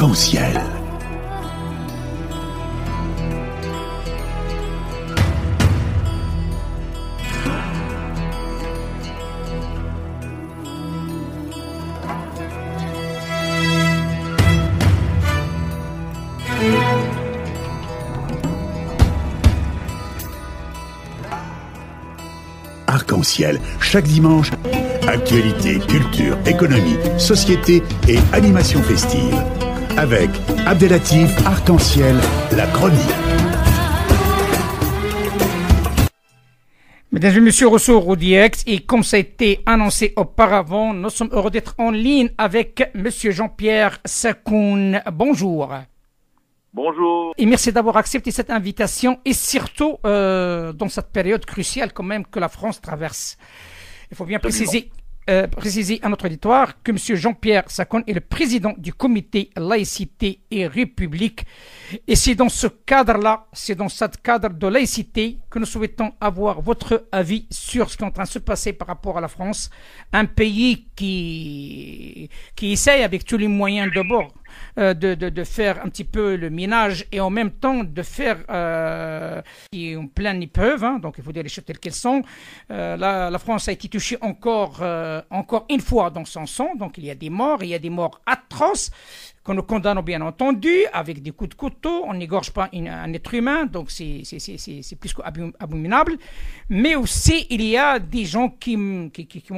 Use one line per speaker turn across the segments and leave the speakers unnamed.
Arc-en-ciel. Arc-en-ciel, chaque dimanche, actualité, culture, économie, société et animation festive. Avec Abdelatif Arc-en-ciel, la chronique.
Mesdames et messieurs, retour au direct et comme ça a été annoncé auparavant, nous sommes heureux d'être en ligne avec monsieur Jean-Pierre Sakoun. Bonjour.
Bonjour.
Et merci d'avoir accepté cette invitation et surtout dans cette période cruciale quand même que la France traverse. Il faut bien préciser à notre auditoire que M. Jean-Pierre Sakoun est le président du comité Laïcité et République. Et c'est dans ce cadre-là, c'est dans ce cadre de laïcité que nous souhaitons avoir votre avis sur ce qui est en train de se passer par rapport à la France, un pays qui essaye avec tous les moyens de bord de faire un petit peu le ménage et en même temps de faire qui est en pleine épreuve, hein, donc il faut dire les choses telles qu'elles sont. La France a été touchée encore une fois dans son sang, donc il y a des morts atroces que nous condamnons bien entendu avec des coups de couteau. On n'égorge pas un être humain, donc c'est plus qu'abominable. Mais aussi il y a des gens qui montent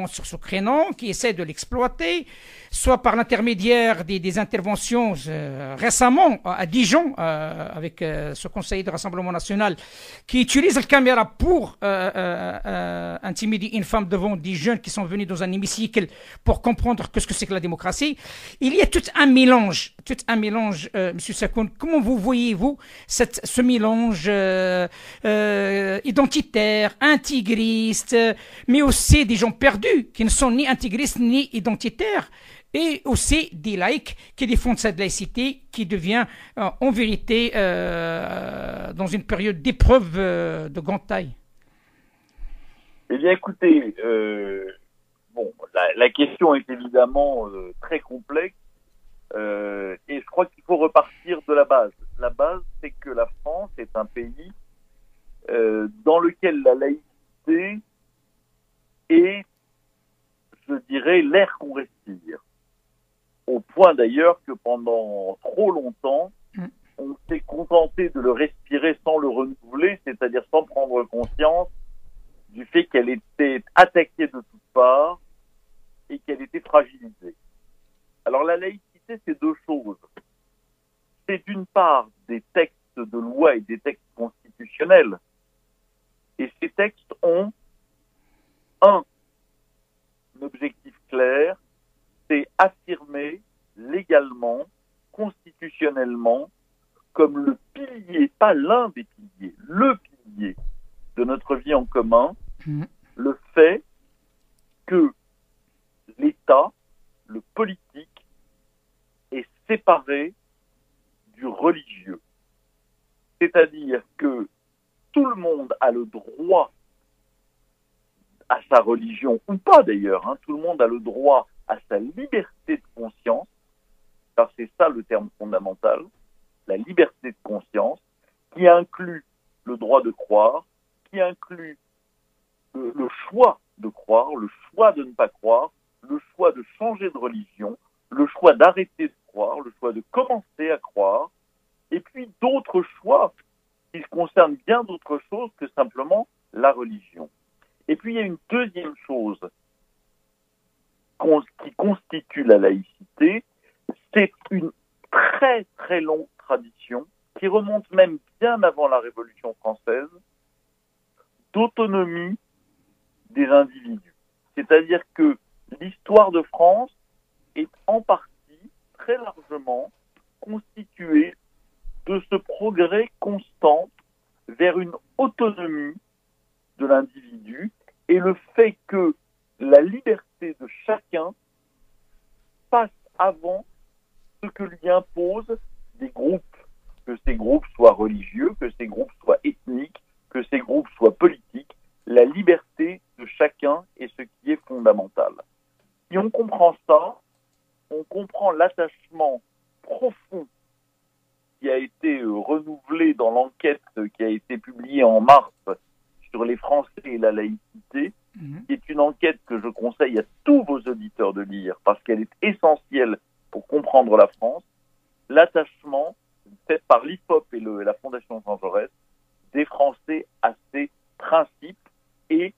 sur ce créneau, qui essaient de l'exploiter, soit par l'intermédiaire des interventions récemment à Dijon avec ce conseiller de Rassemblement national qui utilise la caméra pour intimider une femme devant des jeunes qui sont venus dans un hémicycle pour comprendre ce que c'est que la démocratie. Il y a tout un mélange, Monsieur Sakoun. Comment vous voyez-vous ce mélange identitaire, intégriste, mais aussi des gens perdus qui ne sont ni intégristes ni identitaires, et aussi des laïcs qui défendent cette laïcité qui devient en vérité dans une période d'épreuve de grande taille?
Eh bien, écoutez, la question est évidemment très complexe et je crois qu'il faut repartir de la base. La base, c'est que la France est un pays dans lequel la laïcité est, je dirais, l'air qu'on respire. Au point d'ailleurs que pendant trop longtemps, on s'est contenté de le respirer sans le renouveler, c'est-à-dire sans prendre conscience du fait qu'elle était attaquée de toutes parts et qu'elle était fragilisée. Alors la laïcité, c'est deux choses. C'est d'une part des textes de loi et des textes constitutionnels. Et ces textes ont un objectif clair, c'est affirmer légalement, constitutionnellement, comme le pilier, pas l'un des piliers, le pilier de notre vie en commun, le fait que l'État, le politique, est séparé du religieux. C'est-à-dire que tout le monde a le droit à sa religion, ou pas d'ailleurs, hein, tout le monde a le droit à sa liberté de conscience, car c'est ça le terme fondamental, la liberté de conscience, qui inclut le droit de croire, qui inclut le choix de croire, le choix de ne pas croire, le choix de changer de religion, le choix d'arrêter de croire, le choix de commencer à croire, et puis d'autres choix qui concernent bien d'autres choses que simplement la religion. Et puis il y a une deuxième chose qui constitue la laïcité, c'est une très très longue tradition qui remonte même bien avant la Révolution française d'autonomie des individus. C'est-à-dire que l'histoire de France est en partie, très largement, constituée de ce progrès constant vers une autonomie de l'individu et le fait que la liberté de chacun passe avant ce que lui imposent des groupes, que ces groupes soient religieux, que ces groupes soient ethniques, que ces groupes soient politiques. La liberté de chacun est ce qui est fondamental. Si on comprend ça, on comprend l'attachement profond qui a été renouvelé dans l'enquête qui a été publiée en mars sur les Français et la laïcité, qui est une enquête que je conseille à tous vos auditeurs de lire parce qu'elle est essentielle pour comprendre la France, l'attachement fait par l'IFOP et la Fondation Jean Jaurès des Français à ses principes et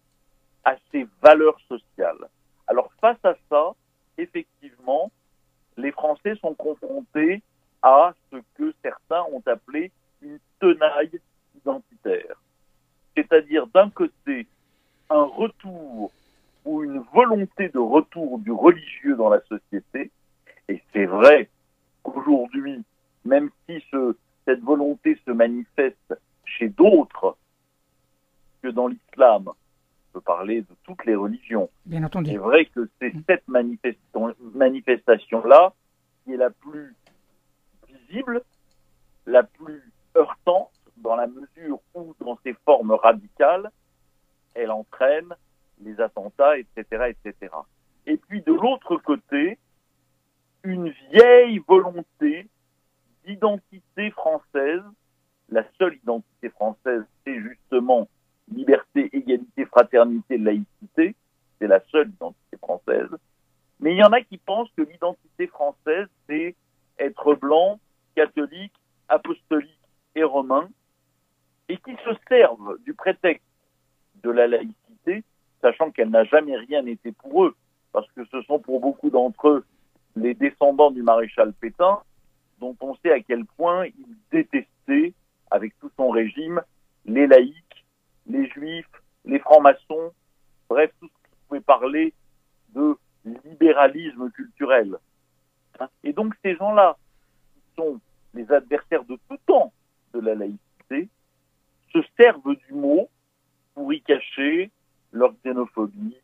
à ses valeurs sociales. Alors face à ça, effectivement, les Français sont confrontés à ce que certains ont appelé une tenaille identitaire. C'est-à-dire d'un côté, un retour ou une volonté de retour du religieux dans la société. Et c'est vrai qu'aujourd'hui, même si cette volonté se manifeste chez d'autres que dans l'islam, on peut parler de toutes les religions.
Bien entendu.
C'est vrai que c'est cette manifestation-là qui est la plus visible, la plus heurtante, dans la mesure où, dans ses formes radicales, elle entraîne les attentats, etc., etc. Et puis, de l'autre côté, une vieille volonté d'identité française. La seule identité française, c'est justement liberté, égalité, fraternité, laïcité. C'est la seule identité française. Mais il y en a qui pensent que l'identité française, c'est être blanc, catholique, apostolique et romain, et qui se servent du prétexte de la laïcité, sachant qu'elle n'a jamais rien été pour eux, parce que ce sont pour beaucoup d'entre eux les descendants du maréchal Pétain, dont on sait à quel point il détestait, avec tout son régime, les laïcs, les juifs, les francs-maçons, bref, tout ce qui pouvait parler de libéralisme culturel. Et donc ces gens-là, qui sont les adversaires de tout temps de la laïcité, se servent du mot pour y cacher leur xénophobie,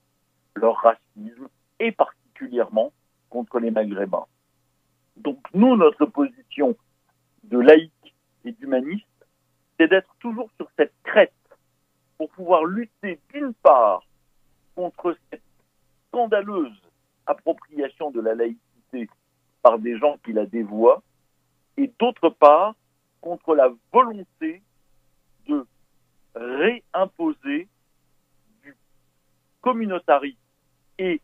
leur racisme, et particulièrement contre les Maghrébins. Donc nous, notre position de laïque et d'humaniste, c'est d'être toujours sur cette crête pour pouvoir lutter d'une part contre cette scandaleuse appropriation de la laïcité par des gens qui la dévoient, et d'autre part contre la volonté de réimposer du communautarisme et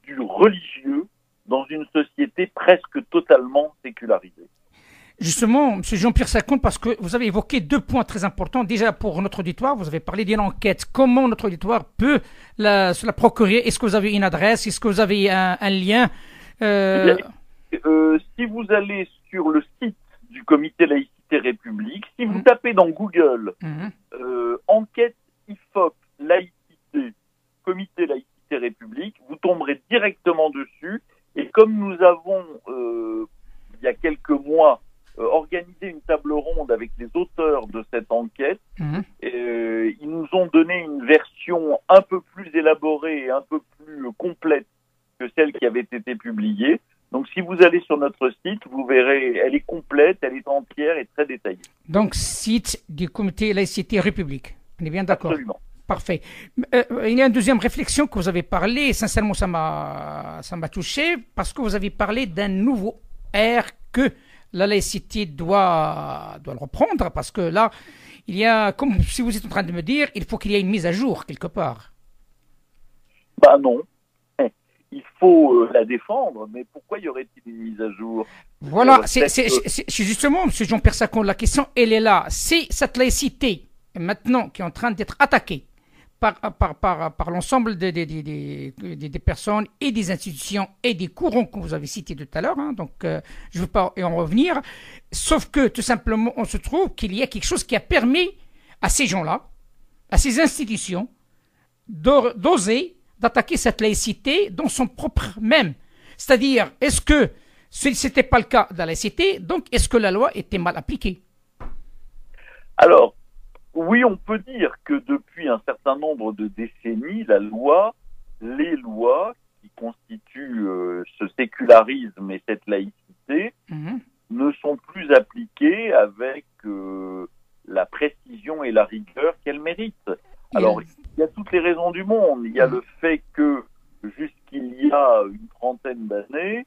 du religieux dans une société presque totalement sécularisée.
Justement, M. Jean-Pierre Sacon, parce que vous avez évoqué deux points très importants. Déjà, pour notre auditoire, vous avez parlé d'une enquête. Comment notre auditoire peut se la procurer? Est-ce que vous avez une adresse? Est-ce que vous avez un lien?
Si vous allez sur le site du Comité Laïcité République, si vous tapez dans Google enquête IFOP laïcité, Comité Laïcité République, vous tomberez directement dessus. Et comme nous avons, il y a quelques mois, organisé une table ronde avec les auteurs de cette enquête, ils nous ont donné une version un peu plus élaborée et un peu plus complète que celle qui avait été publiée. Donc si vous allez sur notre site, vous verrez, elle est complète, elle est entière et très détaillée.
Donc site du Comité Laïcité République. On est bien d'accord?
Absolument.
Parfait. Il y a une deuxième réflexion que vous avez parlé, sincèrement ça m'a touché, parce que vous avez parlé d'un nouveau ère que la laïcité doit le reprendre, parce que là, il y a, comme si vous êtes en train de me dire, il faut qu'il y ait une mise à jour quelque part.
Bah non. Il faut la défendre, mais pourquoi y aurait-il une mise à jour?
Voilà, c'est justement, M. Jean-Pierre Sacon, la question, elle est là. C'est cette laïcité, maintenant, qui est en train d'être attaquée par l'ensemble des personnes et des institutions et des courants que vous avez cités tout à l'heure, donc je ne veux pas y en revenir, sauf que tout simplement on se trouve qu'il y a quelque chose qui a permis à ces gens-là, à ces institutions, d'oser d'attaquer cette laïcité dans son propre même. C'est-à-dire, est-ce que ce n'était pas le cas de la laïcité, donc est-ce que la loi était mal appliquée?
Alors, oui, on peut dire que depuis un certain nombre de décennies, les lois qui constituent ce sécularisme et cette laïcité ne sont plus appliquées avec la précision et la rigueur qu'elles méritent. Alors, il y a toutes les raisons du monde. Il y a le fait que, jusqu'il y a une trentaine d'années,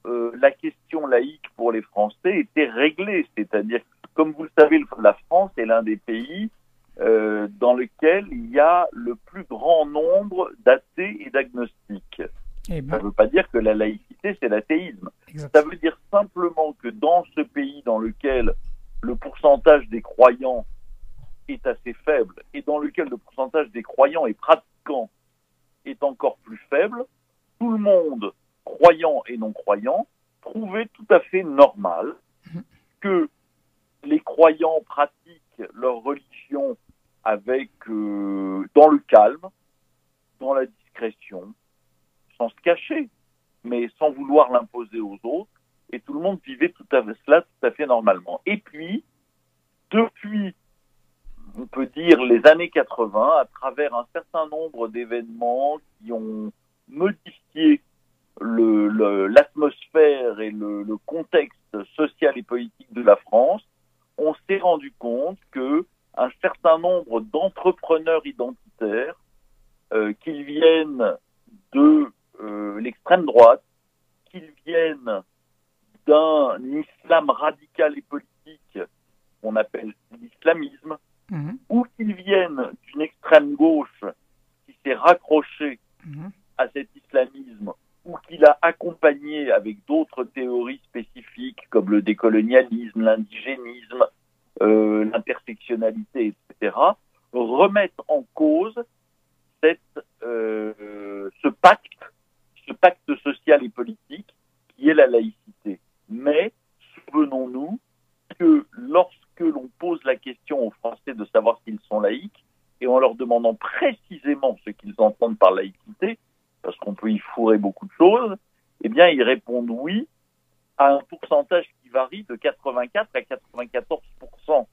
la question laïque pour les Français était réglée. C'est-à-dire, comme vous le savez, la France est l'un des pays dans lequel il y a le plus grand nombre d'athées et d'agnostiques. Ça ne veut pas dire que la laïcité, c'est l'athéisme.
Exact.
Ça veut dire simplement que dans ce pays dans lequel le pourcentage des croyants est assez faible et dans lequel le pourcentage des croyants et pratiquants est encore plus faible, tout le monde, croyant et non croyant, trouvait tout à fait normal que les croyants pratiquent leur religion avec dans le calme, dans la discrétion, sans se cacher, mais sans vouloir l'imposer aux autres, et tout le monde vivait cela tout à fait normalement. Et puis, depuis, on peut dire, les années 80, à travers un certain nombre d'événements qui ont modifié l'atmosphère et le contexte social et politique de la France, on s'est rendu compte que un certain nombre d'entrepreneurs identitaires, qu'ils viennent de l'extrême droite, qu'ils viennent d'un islam radical et politique qu'on appelle l'islamisme, ou qu'ils viennent d'une extrême gauche qui s'est raccrochée à cet islamisme, ou qui l'a accompagné avec d'autres théories spécifiques comme le décolonialisme, l'indigénisme, l'intersectionnalité, etc., remettent en cause ce pacte social et politique qui est la laïcité. Mais souvenons-nous que lorsque l'on pose la question aux Français de savoir s'ils sont laïcs, et en leur demandant précisément ce qu'ils entendent par laïcité, parce qu'on peut y fourrer beaucoup de choses, eh bien ils répondent oui à un pourcentage qui varie de 84 à 94%.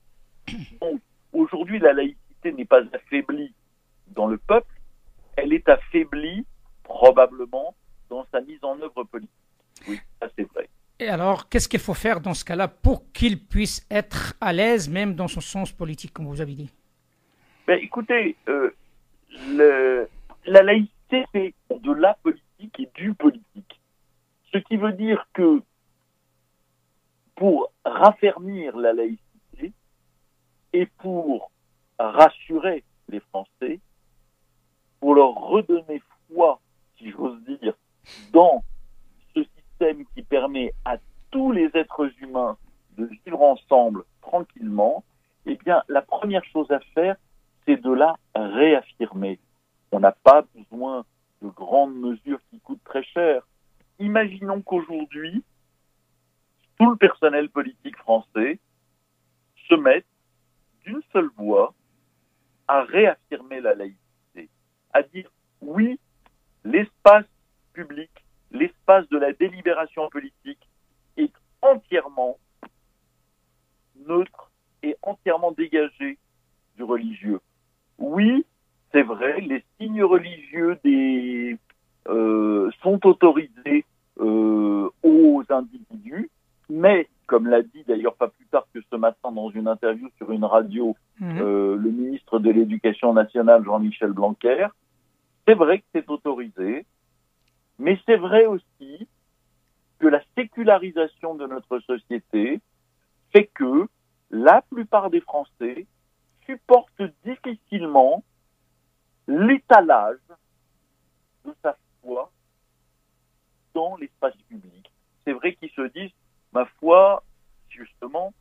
Donc aujourd'hui, la laïcité n'est pas affaiblie dans le peuple, elle est affaiblie probablement dans sa mise en œuvre politique. Oui, ça c'est vrai.
Et alors, qu'est-ce qu'il faut faire dans ce cas-là pour qu'il puisse être à l'aise, même dans son sens politique, comme vous avez dit?
Ben, écoutez, la laïcité, c'est de la politique et du politique. Ce qui veut dire que pour raffermir la laïcité et pour rassurer les Français, pour leur redonner foi, si j'ose dire, dans ce système qui permet à tous les êtres humains de vivre ensemble tranquillement, eh bien, la première chose à faire, c'est de la réaffirmer. On n'a pas besoin de grandes mesures qui coûtent très cher. Imaginons qu'aujourd'hui, tout le personnel politique français se mette d'une seule voix à réaffirmer la laïcité, à dire oui, l'espace public, l'espace de la délibération politique est entièrement neutre et entièrement dégagé du religieux. Oui, c'est vrai, les signes religieux sont autorisés aux individus, mais, comme l'a dit d'ailleurs pas plus tard que ce matin dans une interview sur une radio, le ministre de l'Éducation nationale, Jean-Michel Blanquer, c'est vrai que c'est autorisé, mais c'est vrai aussi que la sécularisation de notre société fait que la plupart des Français supportent difficilement l'étalage de sa foi dans l'espace public. C'est vrai qu'ils se disent, ma foi, justement,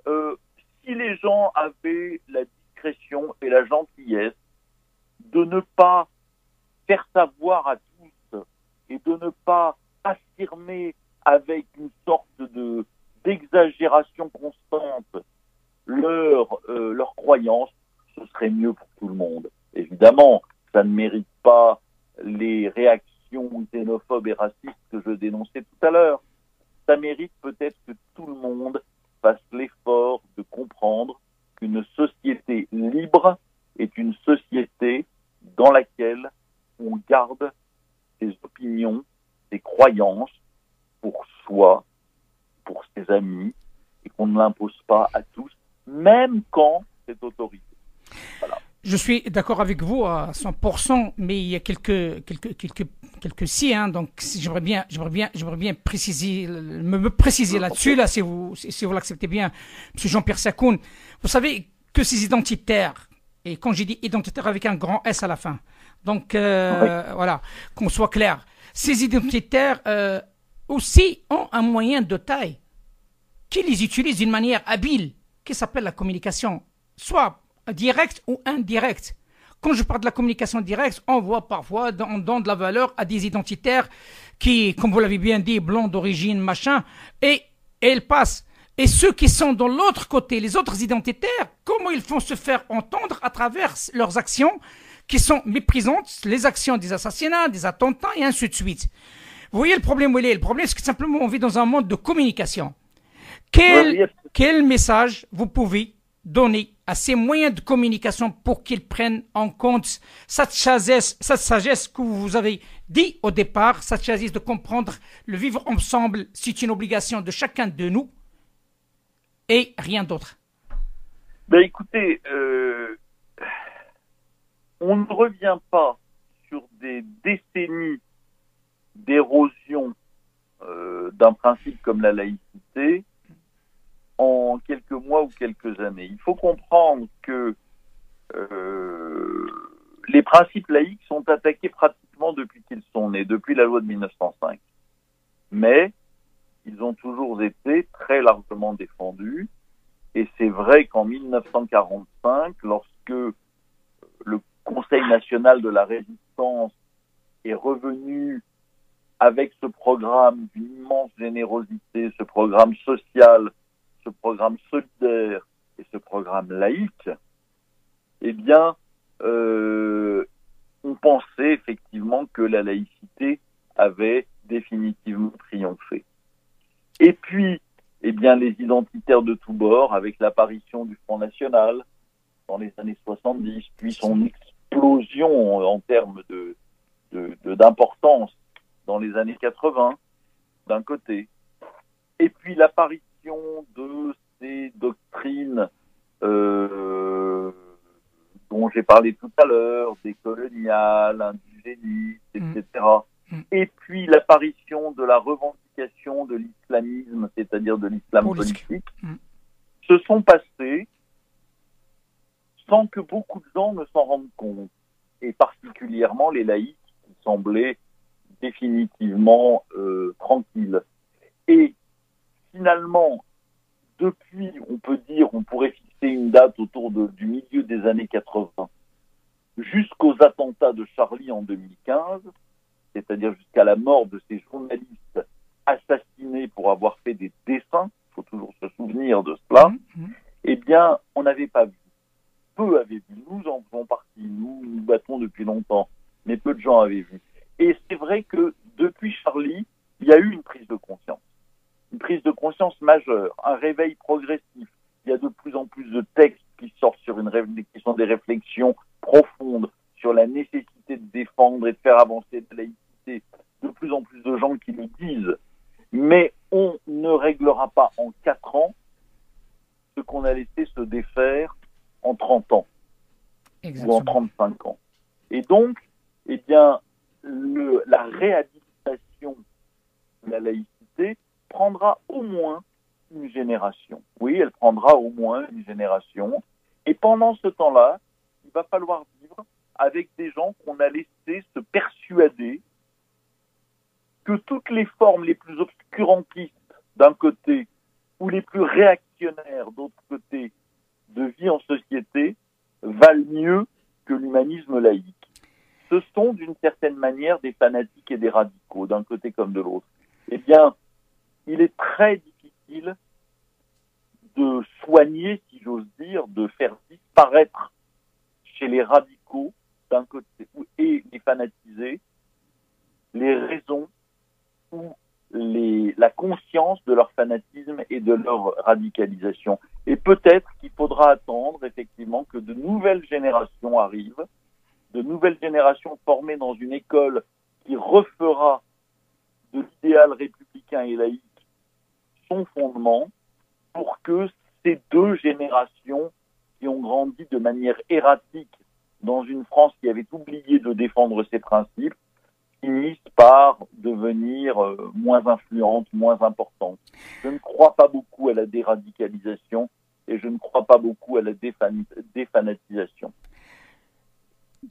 si les gens avaient la discrétion et la gentillesse de ne pas faire savoir à tous et de ne pas affirmer avec une sorte d'exagération constante leur croyance, ce serait mieux pour tout le monde. Évidemment, ça ne mérite pas les réactions xénophobes et racistes que je dénonçais tout à l'heure. Ça mérite peut-être que tout le monde fasse l'effort de comprendre qu'une société libre est une société dans laquelle on garde ses opinions, ses croyances pour soi, pour ses amis, et qu'on ne l'impose pas à tous, même quand c'est autorisé. Voilà.
Je suis d'accord avec vous à 100%, mais il y a quelques si, hein, donc j'aimerais bien préciser, me préciser là-dessus, là, si vous l'acceptez bien, Monsieur Jean-Pierre Sakoun. Vous savez que ces identitaires, et quand j'ai dit identitaire avec un grand S à la fin, donc voilà, qu'on soit clair, ces identitaires aussi ont un moyen de taille qui les utilise d'une manière habile, qui s'appelle la communication, soit directe ou indirecte. Quand je parle de la communication directe, on voit parfois, on donne de la valeur à des identitaires qui, comme vous l'avez bien dit, blancs d'origine, machin, et elles passent. Et ceux qui sont de l'autre côté, les autres identitaires, comment ils font se faire entendre à travers leurs actions qui sont méprisantes, les actions des assassinats, des attentats et ainsi de suite. Vous voyez le problème où il est? Le problème, c'est que simplement on vit dans un monde de communication. Quel message vous pouvez donner à ces moyens de communication pour qu'ils prennent en compte cette sagesse que vous avez dit au départ, cette sagesse de comprendre le vivre ensemble, c'est une obligation de chacun de nous et rien d'autre.
Ben écoutez, on ne revient pas sur des décennies d'érosion d'un principe comme la laïcité en quelques mois ou quelques années. Il faut comprendre que les principes laïques sont attaqués pratiquement depuis qu'ils sont nés, depuis la loi de 1905. Mais ils ont toujours été très largement défendus. Et c'est vrai qu'en 1945, lorsque le Conseil national de la résistance est revenu avec ce programme d'une immense générosité, ce programme social, ce programme solidaire et ce programme laïque, eh bien, on pensait effectivement que la laïcité avait définitivement triomphé. Et puis, eh bien, les identitaires de tous bords, avec l'apparition du Front National dans les années 70, puis son explosion en termes d'importance dans les années 80, d'un côté, et puis l'apparition de ces doctrines dont j'ai parlé tout à l'heure, des coloniales, indigénistes, etc. Et puis l'apparition de la revendication de l'islamisme, c'est-à-dire de l'islam politique, se sont passés sans que beaucoup de gens ne s'en rendent compte, et particulièrement les laïcs qui semblaient définitivement tranquilles. Et finalement, depuis, on pourrait fixer une date autour du milieu des années 80, jusqu'aux attentats de Charlie en 2015, c'est-à-dire jusqu'à la mort de ces journalistes assassinés pour avoir fait des dessins, il faut toujours se souvenir de cela, eh bien, on n'avait pas vu. Peu avaient vu. Nous en faisons partie, nous battons depuis longtemps, mais peu de gens avaient vu. Et c'est vrai que depuis Charlie, il y a eu une prise de conscience majeure, un réveil progressif. Il y a de plus en plus de textes qui sortent qui sont des réflexions profondes sur la nécessité de défendre et de faire avancer la laïcité. De plus en plus de gens qui le disent. Mais on ne réglera pas en 4 ans ce qu'on a laissé se défaire en 30 ans. Exactement. Ou en 35 ans. Et donc, eh bien, la réhabilitation de la laïcité prendra au moins une génération. Oui, elle prendra au moins une génération. Et pendant ce temps-là, il va falloir vivre avec des gens qu'on a laissé se persuader que toutes les formes les plus obscurantistes d'un côté ou les plus réactionnaires d'autre côté de vie en société valent mieux que l'humanisme laïque. Ce sont d'une certaine manière des fanatiques et des radicaux, d'un côté comme de l'autre. Eh bien, il est très difficile de soigner, si j'ose dire, de faire disparaître chez les radicaux d'un côté et les fanatisés les raisons ou la conscience de leur fanatisme et de leur radicalisation. Et peut-être qu'il faudra attendre effectivement que de nouvelles générations arrivent, de nouvelles générations formées dans une école qui refera de l'idéal républicain et laïque son fondement, pour que ces deux générations qui ont grandi de manière erratique dans une France qui avait oublié de défendre ses principes, finissent par devenir moins influentes, moins importantes. Je ne crois pas beaucoup à la déradicalisation et je ne crois pas beaucoup à la défanatisation.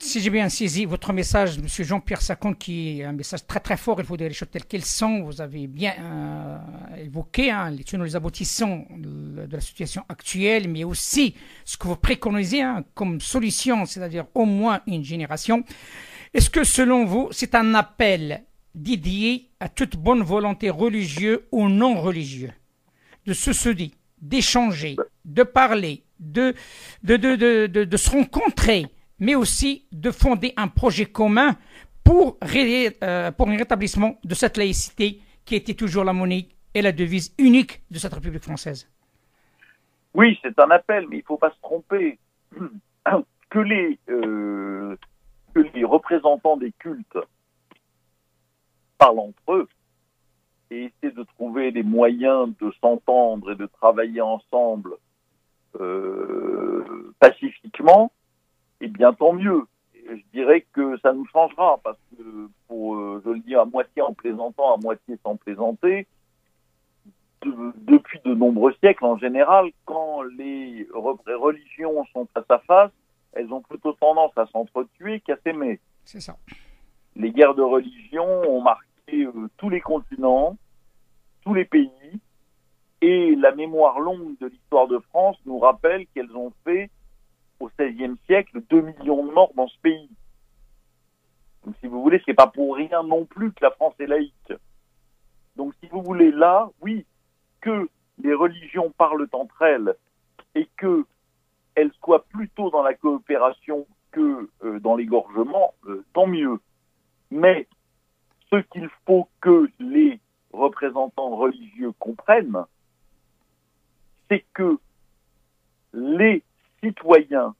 Si j'ai bien saisi votre message, M. Jean-Pierre Sacon, qui est un message très très fort, il faut dire les choses telles qu'elles sont. Vous avez bien évoqué les tenants et les aboutissants de la situation actuelle, mais aussi ce que vous préconisez comme solution, c'est-à-dire au moins une génération. Est-ce que selon vous, c'est un appel dédié à toute bonne volonté religieuse ou non religieuse de se dire, d'échanger, de parler, de se rencontrer, mais aussi de fonder un projet commun pour un rétablissement de cette laïcité qui était toujours la monnaie et la devise unique de cette République française?
Oui, c'est un appel, mais il ne faut pas se tromper. Que les représentants des cultes parlent entre eux et essaient de trouver des moyens de s'entendre et de travailler ensemble pacifiquement, eh bien tant mieux. Je dirais que ça nous changera, parce que, je le dis à moitié en plaisantant, à moitié sans plaisanter, depuis de nombreux siècles en général, quand les religions sont face à face, elles ont plutôt tendance à s'entretuer qu'à s'aimer.
C'est ça.
Les guerres de religion ont marqué tous les continents, tous les pays, et la mémoire longue de l'histoire de France nous rappelle qu'elles ont fait, au XVIe siècle, 2 millions de morts dans ce pays. Donc, si vous voulez, c'est pas pour rien non plus que la France est laïque. Donc, si vous voulez, là, oui, que les religions parlent entre elles et que elles soient plutôt dans la coopération que dans l'égorgement, tant mieux. Mais ce qu'il faut que les représentants religieux comprennent, c'est que les citoyens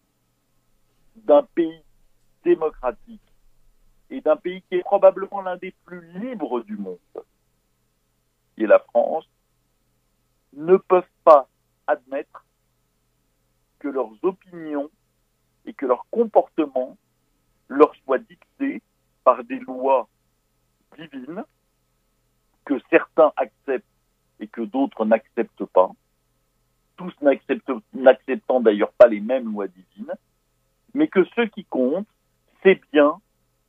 d'un pays démocratique et d'un pays qui est probablement l'un des plus libres du monde, qui est la France, ne peuvent pas admettre que leurs opinions et que leurs comportements leur soient dictés par des lois divines que certains acceptent et que d'autres n'acceptent pas, tous n'acceptant d'ailleurs pas les mêmes lois divines, mais que ce qui compte, c'est bien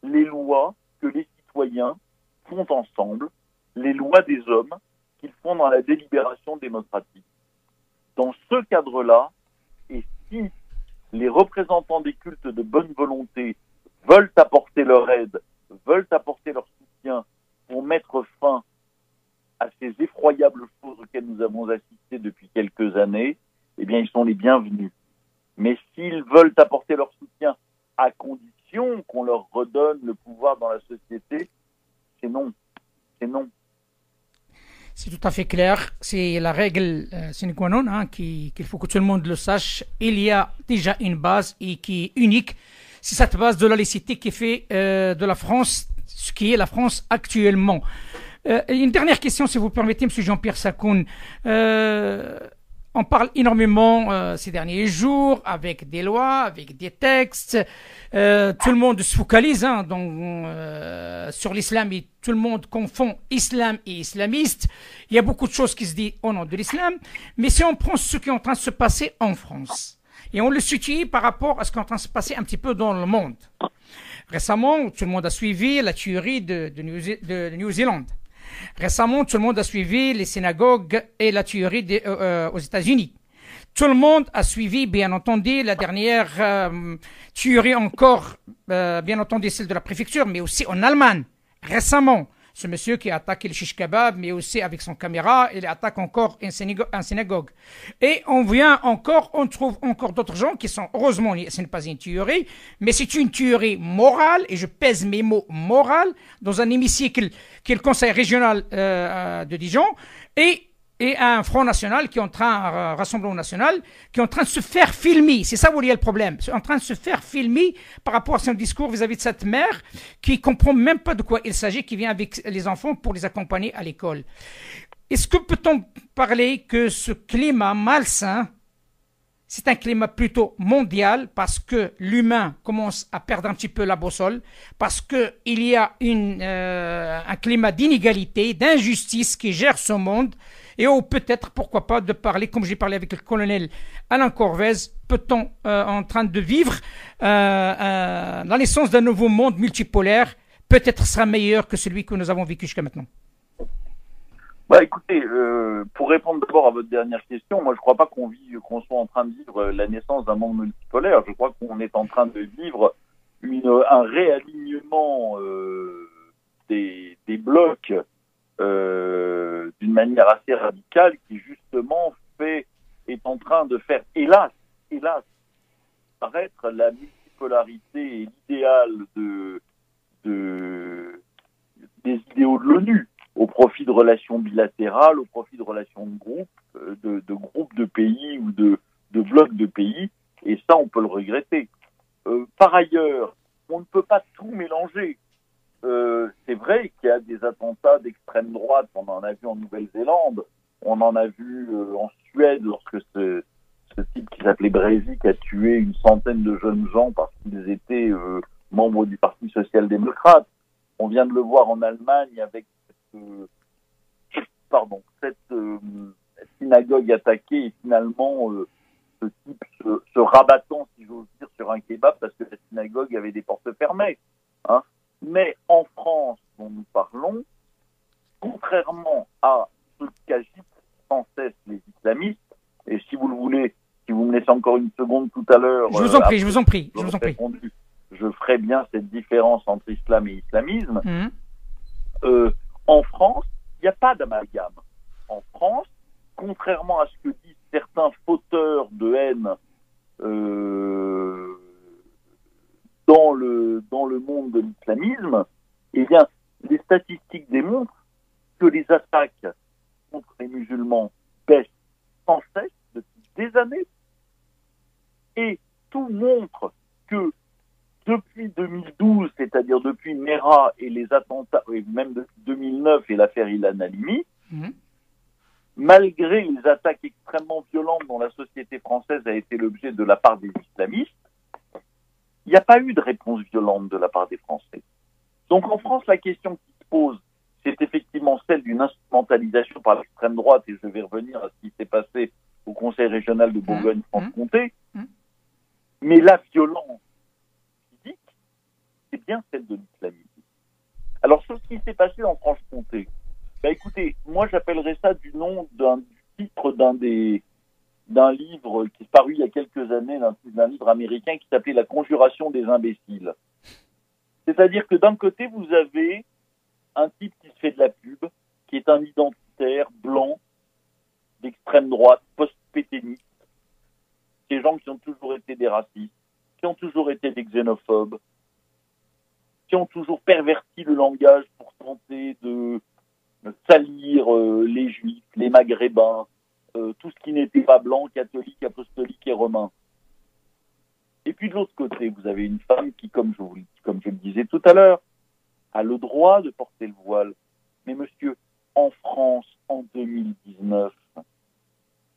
les lois que les citoyens font ensemble, les lois des hommes qu'ils font dans la délibération démocratique. Dans ce cadre-là, et si les représentants des cultes de bonne volonté veulent apporter leur aide, veulent apporter leur soutien pour mettre fin à ces effroyables choses auxquelles nous avons assisté depuis quelques années, eh bien, ils sont les bienvenus. Mais s'ils veulent apporter leur soutien à condition qu'on leur redonne le pouvoir dans la société, c'est non. C'est non.
C'est tout à fait clair. C'est la règle sine qua non qu'il faut que tout le monde le sache. Il y a déjà une base et qui est unique. C'est cette base de la laïcité qui fait de la France ce qui est la France actuellement. Une dernière question, si vous permettez, M. Jean-Pierre Sacon. On parle énormément ces derniers jours avec des lois, avec des textes. Tout le monde se focalise sur l'islam et tout le monde confond islam et islamiste. Il y a beaucoup de choses qui se disent au nom de l'islam. Mais si on prend ce qui est en train de se passer en France et on le situe par rapport à ce qui est en train de se passer un petit peu dans le monde. Récemment, tout le monde a suivi la tuerie de New-Zélande. Récemment, tout le monde a suivi les synagogues et la tuerie aux États-Unis. Tout le monde a suivi, bien entendu, la dernière tuerie encore, bien entendu, celle de la préfecture, mais aussi en Allemagne. Récemment, ce monsieur qui a attaqué le shish kebab, mais aussi avec son caméra, il attaque encore un synagogue. Et on trouve encore d'autres gens qui sont, heureusement, ce n'est pas une tuerie, mais c'est une tuerie morale, et je pèse mes mots morale, dans un hémicycle qui est le conseil régional de Dijon, et un Front National qui est en train, un Rassemblement National, qui est en train de se faire filmer. C'est ça où il y a le problème. C'est en train de se faire filmer par rapport à son discours vis-à-vis de cette mère qui comprend même pas de quoi il s'agit, qui vient avec les enfants pour les accompagner à l'école. Est-ce que peut-on parler que ce climat malsain c'est un climat plutôt mondial parce que l'humain commence à perdre un petit peu la boussole, parce qu'il y a un climat d'inégalité, d'injustice qui gère ce monde, et peut-être, pourquoi pas, de parler, comme j'ai parlé avec le colonel Alain Corvez, peut-on en train de vivre la naissance d'un nouveau monde multipolaire, peut-être sera meilleur que celui que nous avons vécu jusqu'à maintenant.
Bah écoutez, pour répondre d'abord à votre dernière question, moi je crois pas qu'on soit en train de vivre la naissance d'un monde multipolaire. Je crois qu'on est en train de vivre un réalignement des blocs d'une manière assez radicale qui justement est en train de faire hélas paraître la multipolarité et l'idéal des idéaux de l'ONU, au profit de relations bilatérales, au profit de relations de groupes de pays ou de blocs de pays, et ça, on peut le regretter. Par ailleurs, on ne peut pas tout mélanger. C'est vrai qu'il y a des attentats d'extrême droite, on en a vu en Nouvelle-Zélande, on en a vu en Suède, lorsque ce type qui s'appelait Breivik a tué une centaine de jeunes gens parce qu'ils étaient membres du Parti social-démocrate. On vient de le voir en Allemagne avec cette synagogue attaquée et finalement ce type se rabattant, si j'ose dire, sur un kebab parce que la synagogue avait des portes fermées. Hein. Mais en France, dont nous parlons, contrairement à ce qu'agitent sans cesse les islamistes, et si vous le voulez, si vous me laissez encore une seconde tout à l'heure...
Je vous en prie, je vous en prie.
Je ferai bien cette différence entre islam et islamisme. En France, il n'y a pas d'amalgame. En France, contrairement à ce que disent certains fauteurs de haine dans le monde de l'islamisme, eh bien, les statistiques démontrent que les attaques contre les musulmans baissent sans cesse depuis des années. Et tout montre que depuis 2012, c'est-à-dire depuis Mera et les attentats, et même depuis 2009 et l'affaire Ilan Halimi, malgré les attaques extrêmement violentes dont la société française a été l'objet de la part des islamistes, il n'y a pas eu de réponse violente de la part des Français. Donc en France, la question qui se pose, c'est effectivement celle d'une instrumentalisation par l'extrême droite, et je vais revenir à ce qui s'est passé au Conseil régional de Bourgogne-Franche-Comté, mais la violence physique, c'est bien celle de l'islamisme. Alors, sur ce qui s'est passé en Franche-Comté, écoutez, moi j'appellerais ça du titre d'un livre qui est paru il y a quelques années, d'un livre américain qui s'appelait La conjuration des imbéciles. C'est-à-dire que d'un côté, vous avez un type qui se fait de la pub, qui est un identitaire blanc, d'extrême droite, post-pétainiste, ces gens qui ont toujours été des racistes, qui ont toujours été des xénophobes, qui ont toujours perverti le langage pour tenter de salir les juifs, les maghrébins, tout ce qui n'était pas blanc, catholique, apostolique et romain. Et puis de l'autre côté, vous avez une femme qui, comme je le disais tout à l'heure, a le droit de porter le voile. Mais monsieur, en France, en 2019,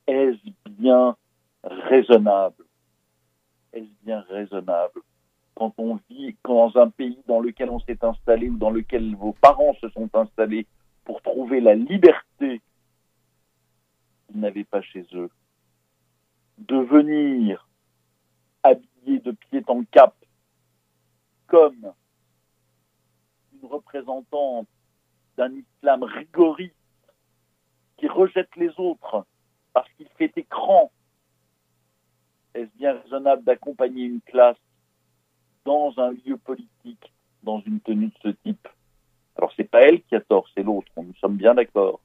est-ce bien raisonnable? Est-ce bien raisonnable quand on vit dans un pays dans lequel on s'est installé ou dans lequel vos parents se sont installés pour trouver la liberté qu'ils n'avaient pas chez eux, de venir habillé de pied en cap comme une représentante d'un islam rigoriste qui rejette les autres parce qu'il fait écran? Est-ce bien raisonnable d'accompagner une classe dans un lieu politique, dans une tenue de ce type? Alors, c'est pas elle qui a tort, c'est l'autre, nous sommes bien d'accord.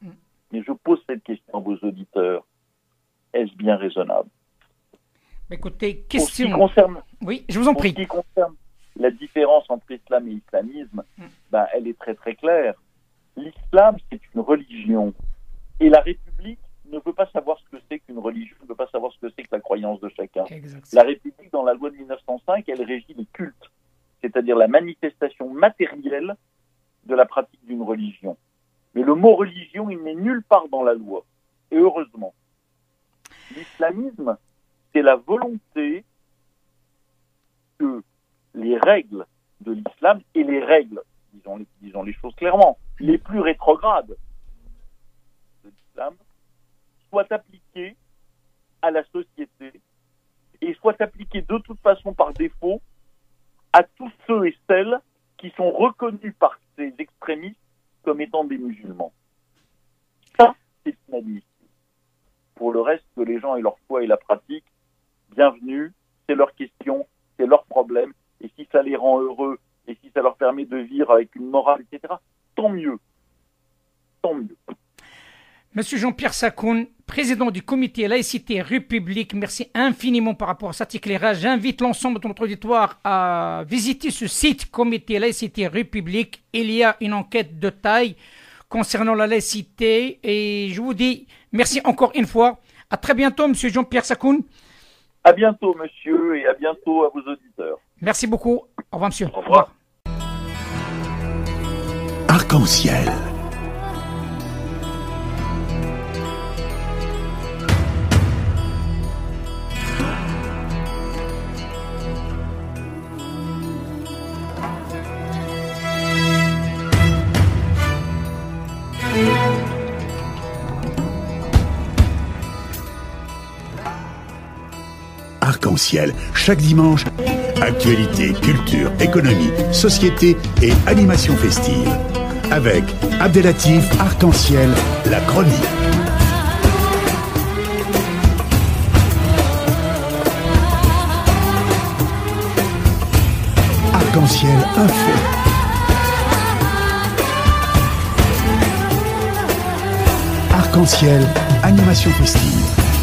Mais je pose cette question à vos auditeurs. Est-ce bien raisonnable?
Écoutez, question... Oui, je vous en prie.
En ce qui concerne la différence entre islam et islamisme, elle est très très claire. L'islam, c'est une religion. Et la République ne veut pas savoir ce que c'est qu'une religion, ne veut pas savoir ce que c'est que la croyance de chacun. Exactement. La République, dans la loi de 1905, elle régit les cultes, c'est-à-dire la manifestation matérielle de la pratique d'une religion. Mais le mot religion, il n'est nulle part dans la loi. Et heureusement. L'islamisme, c'est la volonté que les règles de l'islam et les règles, disons les choses clairement, les plus rétrogrades de l'islam soient appliquées à la société et soient appliquées de toute façon par défaut à tous ceux et celles qui sont reconnus par ces extrémistes comme étant des musulmans. Ça, c'est inadmissible. Pour le reste, que les gens aient leur foi et la pratique, bienvenue, c'est leur question, c'est leur problème, et si ça les rend heureux, et si ça leur permet de vivre avec une morale, etc., tant mieux. Tant mieux.
Monsieur Jean-Pierre Sakoun, président du comité Laïcité République, merci infiniment par rapport à cet éclairage. J'invite l'ensemble de notre auditoire à visiter ce site comité Laïcité République. Il y a une enquête de taille concernant la laïcité et je vous dis merci encore une fois. À très bientôt, monsieur Jean-Pierre Sakoun.
À bientôt, monsieur, et à bientôt à vos auditeurs.
Merci beaucoup. Au revoir, monsieur.
Au revoir.
Arc-en-ciel. Arc-en-ciel, chaque dimanche, actualité, culture, économie, société et animation festive. Avec Abdelatif Arc-en-ciel, la chronique. Arc-en-ciel info. Arc-en-ciel, animation festive.